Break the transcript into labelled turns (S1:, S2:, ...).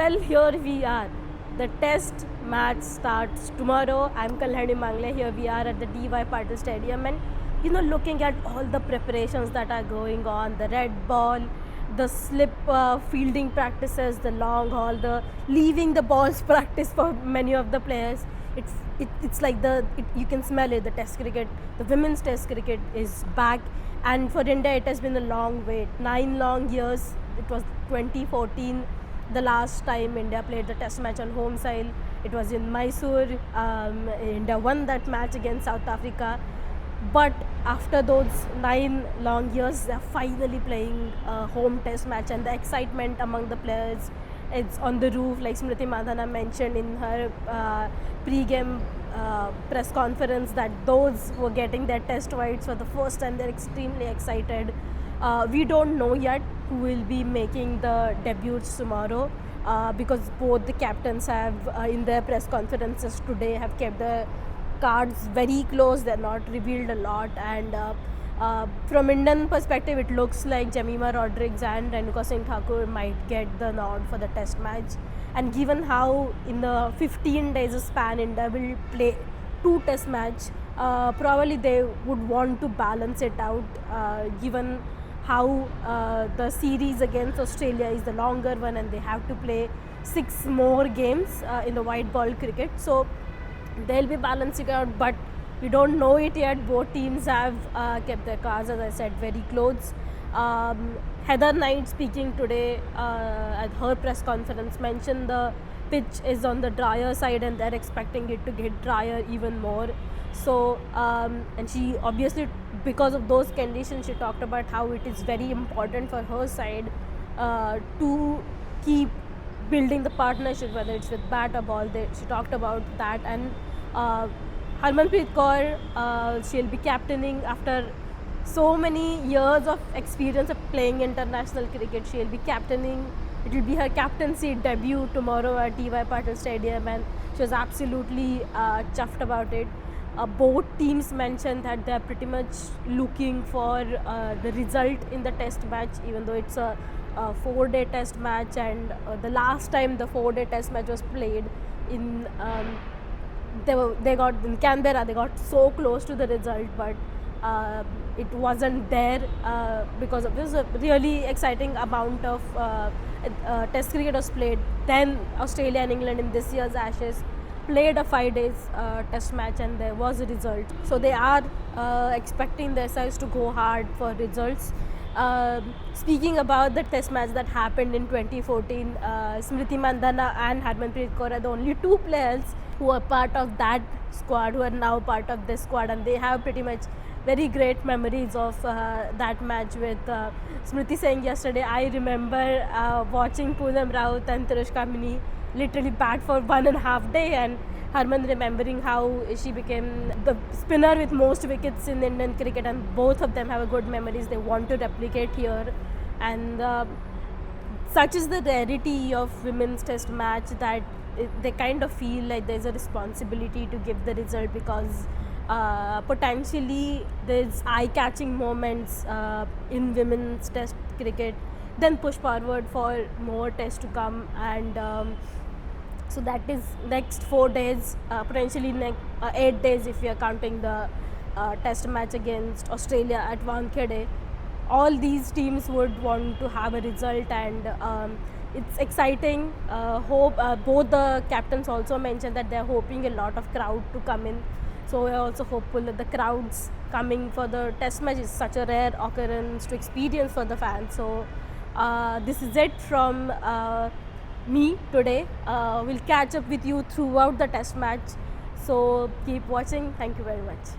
S1: Well, here we are. The test match starts tomorrow. I'm Kalyani Mangale. Here we are at the DY Patil Stadium, and looking at all the preparations that are going on, the red ball, the slip fielding practices, the long haul, the leaving the balls practice for many of the players. It's like you can smell it. The test cricket, the women's test cricket is back, and for India it has been a long wait, 9 long years. It was 2014 the last time India played the test match on home soil. It was in Mysore. India won that match against South Africa. But after those 9 long years, they're finally playing a home test match, and the excitement among the players, it's on the roof. Like Smriti Mandhana mentioned in her pre-game press conference, that those who are getting their test whites for the first time, they're extremely excited. We don't know yet who will be making the debuts tomorrow, because both the captains have, in their press conferences today, have kept the cards very close. They're not revealed a lot, and from Indian perspective, it looks like Jemimah Rodrigues and Renuka Singh Thakur might get the nod for the test match. And given how in the 15 days span India will play 2 test match, probably they would want to balance it out, given how the series against Australia is the longer one, and they have to play 6 more games in the white ball cricket. So they'll be balancing out, but we don't know it yet. Both teams have kept their cards, as I said, very close. Heather Knight, speaking today at her press conference, mentioned the pitch is on the drier side and they're expecting it to get drier even more. So and she obviously, because of those conditions, she talked about how it is very important for her side to keep building the partnership, whether it's with bat or ball. She talked about that. And Harmanpreet Co, she'll be captaining after so many years of experience of playing international cricket. She'll be captaining. It will be her captaincy debut tomorrow at DY Patil Stadium, and she was absolutely chuffed about it. Both teams mentioned that they're pretty much looking for the result in the test match, even though it's a 4-day test match, and the last time the 4-day test match was played in they got in Canberra, they got so close to the result, but it wasn't there because of this. A really exciting amount of test cricket was played. Then Australia and England in this year's Ashes played a 5 days test match, and there was a result. So they are expecting their sides to go hard for results. Speaking about the test match that happened in 2014, Smriti Mandhana and Harmanpreet Co are the only 2 players who are part of that squad, who are now part of this squad, and they have pretty much very great memories of that match. With Smriti saying yesterday, I remember watching Poonam Raut and Tirush Kamini literally bat for 1.5 days, and Harman remembering how she became the spinner with most wickets in Indian cricket, and both of them have a good memories they want to replicate here. And such is the rarity of women's test match that they kind of feel like there's a responsibility to give the result, because potentially there's eye-catching moments in women's test cricket, then push forward for more tests to come. And so that is next 4 days, potentially 8 days if we are counting the test match against Australia at Wankhede. All these teams would want to have a result, and it's exciting. Both the captains also mentioned that they're hoping a lot of crowd to come in. So we're also hopeful that the crowds coming for the test match is such a rare occurrence to experience for the fans. So this is it from me today. We'll catch up with you throughout the test match. So keep watching. Thank you very much.